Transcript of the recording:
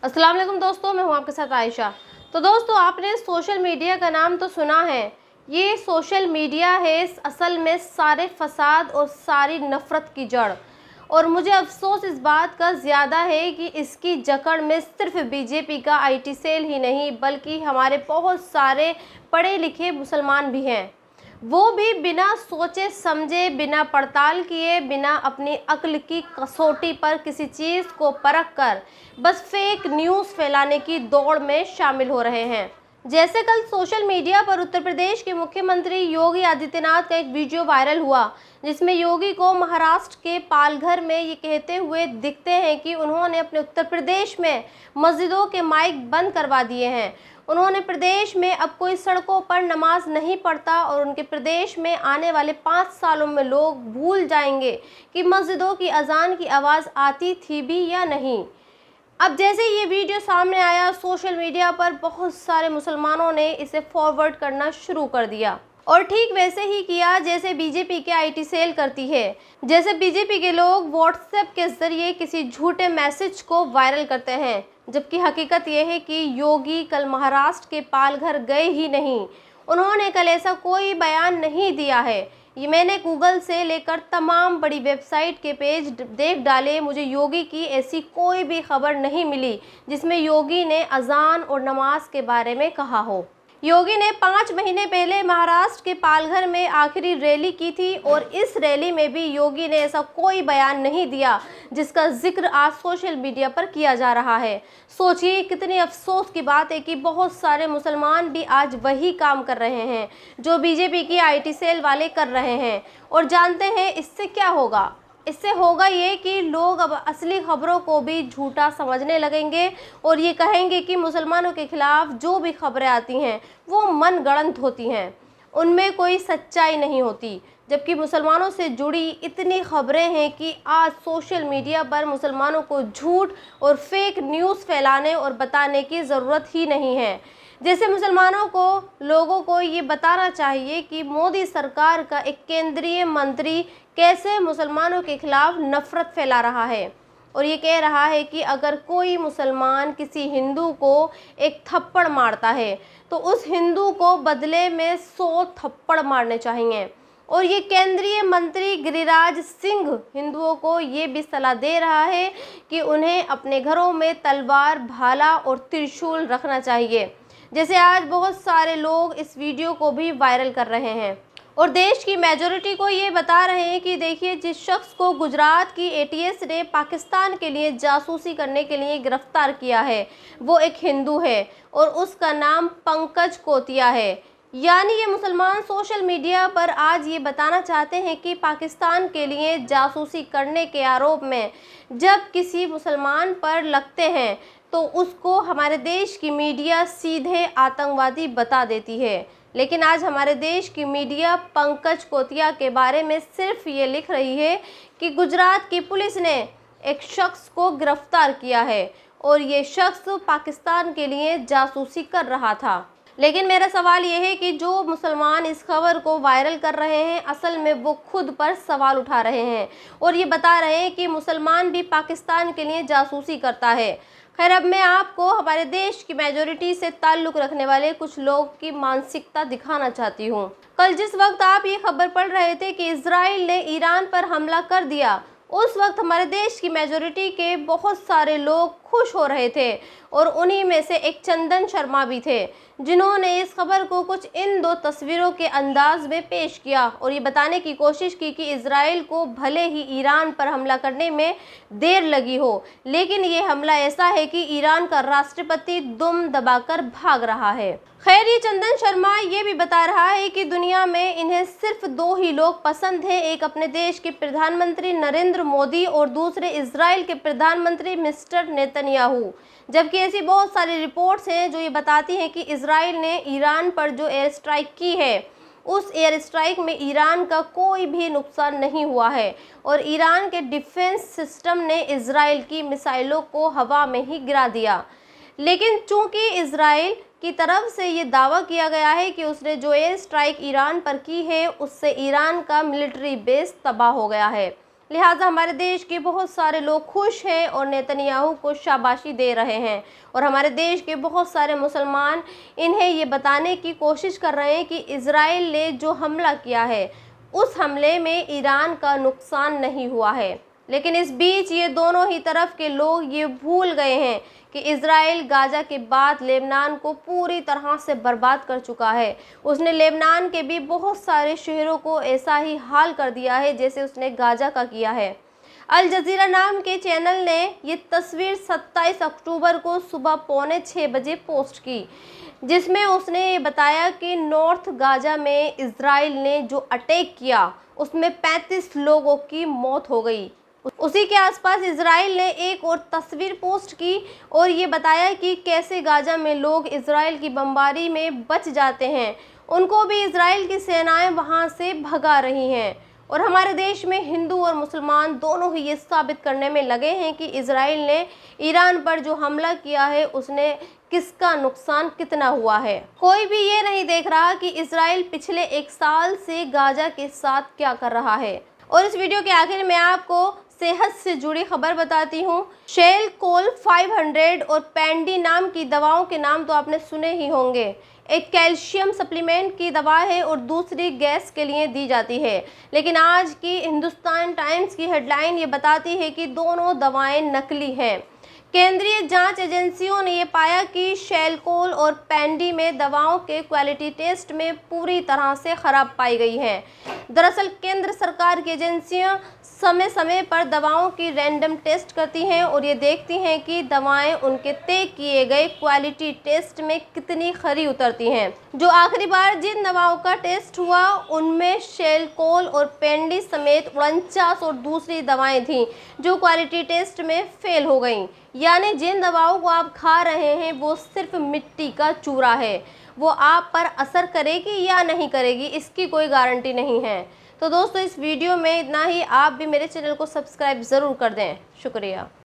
अस्सलाम वालेकुम दोस्तों, मैं हूं आपके साथ आयशा। तो दोस्तों, आपने सोशल मीडिया का नाम तो सुना है। ये सोशल मीडिया है असल में सारे फसाद और सारी नफ़रत की जड़। और मुझे अफसोस इस बात का ज़्यादा है कि इसकी जकड़ में सिर्फ बीजेपी का आईटी सेल ही नहीं बल्कि हमारे बहुत सारे पढ़े लिखे मुसलमान भी हैं। वो भी बिना सोचे समझे, बिना पड़ताल किए, बिना अपनी अक्ल की कसौटी पर किसी चीज़ को परख कर बस फेक न्यूज़ फैलाने की दौड़ में शामिल हो रहे हैं। जैसे कल सोशल मीडिया पर उत्तर प्रदेश के मुख्यमंत्री योगी आदित्यनाथ का एक वीडियो वायरल हुआ, जिसमें योगी को महाराष्ट्र के पालघर में ये कहते हुए दिखते हैं कि उन्होंने अपने उत्तर प्रदेश में मस्जिदों के माइक बंद करवा दिए हैं। उन्होंने प्रदेश में अब कोई सड़कों पर नमाज नहीं पढ़ता और उनके प्रदेश में आने वाले 5 सालों में लोग भूल जाएंगे कि मस्जिदों की अजान की आवाज़ आती थी भी या नहीं। अब जैसे ये वीडियो सामने आया, सोशल मीडिया पर बहुत सारे मुसलमानों ने इसे फॉरवर्ड करना शुरू कर दिया और ठीक वैसे ही किया जैसे बीजेपी के आईटी सेल करती है। जैसे बीजेपी के लोग व्हाट्सएप के जरिए किसी झूठे मैसेज को वायरल करते हैं, जबकि हकीकत यह है कि योगी कल महाराष्ट्र के पालघर गए ही नहीं। उन्होंने कल ऐसा कोई बयान नहीं दिया है। ये मैंने गूगल से लेकर तमाम बड़ी वेबसाइट के पेज देख डाले, मुझे योगी की ऐसी कोई भी खबर नहीं मिली जिसमें योगी ने अजान और नमाज के बारे में कहा हो। योगी ने 5 महीने पहले महाराष्ट्र के पालघर में आखिरी रैली की थी और इस रैली में भी योगी ने ऐसा कोई बयान नहीं दिया जिसका जिक्र आज सोशल मीडिया पर किया जा रहा है। सोचिए कितनी अफसोस की बात है कि बहुत सारे मुसलमान भी आज वही काम कर रहे हैं जो बीजेपी की आईटी सेल वाले कर रहे हैं। और जानते हैं इससे क्या होगा? इससे होगा ये कि लोग अब असली खबरों को भी झूठा समझने लगेंगे और ये कहेंगे कि मुसलमानों के खिलाफ जो भी खबरें आती हैं वो मनगढ़ंत होती हैं, उनमें कोई सच्चाई नहीं होती। जबकि मुसलमानों से जुड़ी इतनी खबरें हैं कि आज सोशल मीडिया पर मुसलमानों को झूठ और फेक न्यूज़ फैलाने और बताने की ज़रूरत ही नहीं है। जैसे मुसलमानों को, लोगों को ये बताना चाहिए कि मोदी सरकार का एक केंद्रीय मंत्री कैसे मुसलमानों के खिलाफ नफरत फैला रहा है और ये कह रहा है कि अगर कोई मुसलमान किसी हिंदू को एक थप्पड़ मारता है तो उस हिंदू को बदले में 100 थप्पड़ मारने चाहिए। और ये केंद्रीय मंत्री गिरिराज सिंह हिंदुओं को ये भी सलाह दे रहा है कि उन्हें अपने घरों में तलवार, भाला और त्रिशूल रखना चाहिए। जैसे आज बहुत सारे लोग इस वीडियो को भी वायरल कर रहे हैं और देश की मेजॉरिटी को ये बता रहे हैं कि देखिए, जिस शख्स को गुजरात की एटीएस ने पाकिस्तान के लिए जासूसी करने के लिए गिरफ्तार किया है वो एक हिंदू है और उसका नाम पंकज कोतिया है। यानी ये मुसलमान सोशल मीडिया पर आज ये बताना चाहते हैं कि पाकिस्तान के लिए जासूसी करने के आरोप में जब किसी मुसलमान पर लगते हैं तो उसको हमारे देश की मीडिया सीधे आतंकवादी बता देती है। लेकिन आज हमारे देश की मीडिया पंकज कोतिया के बारे में सिर्फ ये लिख रही है कि गुजरात की पुलिस ने एक शख्स को गिरफ्तार किया है और ये शख्स पाकिस्तान के लिए जासूसी कर रहा था। लेकिन मेरा सवाल ये है कि जो मुसलमान इस खबर को वायरल कर रहे हैं असल में वो खुद पर सवाल उठा रहे हैं और ये बता रहे हैं कि मुसलमान भी पाकिस्तान के लिए जासूसी करता है। खैर, अब मैं आपको हमारे देश की मेजॉरिटी से ताल्लुक़ रखने वाले कुछ लोग की मानसिकता दिखाना चाहती हूँ। कल जिस वक्त आप ये खबर पढ़ रहे थे कि इजराइल ने ईरान पर हमला कर दिया, उस वक्त हमारे देश की मेजॉरिटी के बहुत सारे लोग खुश हो रहे थे और उन्हीं में से एक चंदन शर्मा भी थे जिन्होंने इस खबर को कुछ इन 2 तस्वीरों के अंदाज में पेश किया और ये बताने की कोशिश की कि इजराइल को भले ही ईरान पर हमला करने में देर लगी हो, लेकिन ये हमला ऐसा है कि ईरान का राष्ट्रपति दुम दबाकर भाग रहा है। खैर, ये चंदन शर्मा ये भी बता रहा है कि दुनिया में इन्हें सिर्फ 2 ही लोग पसंद हैं, एक अपने देश के प्रधानमंत्री नरेंद्र मोदी और दूसरे इजराइल के प्रधानमंत्री मिस्टर नेतन्याहू। जबकि ऐसी बहुत सारी रिपोर्ट्स हैं जो ये बताती हैं कि इजराइल ने ईरान पर जो एयर स्ट्राइक की है उस एयर स्ट्राइक में ईरान का कोई भी नुकसान नहीं हुआ है और ईरान के डिफेंस सिस्टम ने इजराइल की मिसाइलों को हवा में ही गिरा दिया। लेकिन चूंकि इजराइल की तरफ से ये दावा किया गया है कि उसने जो एयर स्ट्राइक ईरान पर की है उससे ईरान का मिलिट्री बेस तबाह हो गया है, लिहाजा हमारे देश के बहुत सारे लोग खुश हैं और नेतन्याहू को शाबाशी दे रहे हैं। और हमारे देश के बहुत सारे मुसलमान इन्हें ये बताने की कोशिश कर रहे हैं कि इज़राइल ने जो हमला किया है उस हमले में ईरान का नुकसान नहीं हुआ है। लेकिन इस बीच ये दोनों ही तरफ के लोग ये भूल गए हैं कि इज़राइल गाजा के बाद लेबनान को पूरी तरह से बर्बाद कर चुका है। उसने लेबनान के भी बहुत सारे शहरों को ऐसा ही हाल कर दिया है जैसे उसने गाजा का किया है। अल जज़ीरा नाम के चैनल ने ये तस्वीर 27 अक्टूबर को सुबह 5:45 बजे पोस्ट की, जिसमें उसने ये बताया कि नॉर्थ गाजा में इज़राइल ने जो अटैक किया उसमें 35 लोगों की मौत हो गई। उसी के आसपास इज़राइल ने एक और तस्वीर पोस्ट की और ये बताया कि कैसे गाजा में लोग इज़राइल की बमबारी में बच जाते हैं, उनको भी इज़राइल की सेनाएं वहां से भगा रही हैं। और हमारे देश में हिंदू और मुसलमान दोनों ही ये साबित करने में लगे हैं कि इज़राइल ने ईरान पर जो हमला किया है उसने किसका नुकसान कितना हुआ है। कोई भी ये नहीं देख रहा कि इज़राइल पिछले 1 साल से गाजा के साथ क्या कर रहा है। और इस वीडियो के आखिर में आपको सेहत से जुड़ी खबर बताती हूँ। शेल कोल 500 और पेंडी नाम की दवाओं के नाम तो आपने सुने ही होंगे। एक कैल्शियम सप्लीमेंट की दवा है और दूसरी गैस के लिए दी जाती है। लेकिन आज की हिंदुस्तान टाइम्स की हेडलाइन ये बताती है कि दोनों दवाएं नकली हैं। केंद्रीय जांच एजेंसियों ने ये पाया कि शेलकोल और पेंडी में दवाओं के क्वालिटी टेस्ट में पूरी तरह से खराब पाई गई हैं। दरअसल केंद्र सरकार की एजेंसियां समय समय पर दवाओं की रैंडम टेस्ट करती हैं और ये देखती हैं कि दवाएं उनके तय किए गए क्वालिटी टेस्ट में कितनी खरी उतरती हैं। जो आखिरी बार जिन दवाओं का टेस्ट हुआ उनमें शेलकोल और पेंडी समेत 49 और दूसरी दवाएं थीं जो क्वालिटी टेस्ट में फेल हो गईं। यानी जिन दवाओं को आप खा रहे हैं वो सिर्फ मिट्टी का चूरा है, वो आप पर असर करेगी या नहीं करेगी इसकी कोई गारंटी नहीं है। तो दोस्तों इस वीडियो में इतना ही। आप भी मेरे चैनल को सब्सक्राइब ज़रूर कर दें। शुक्रिया।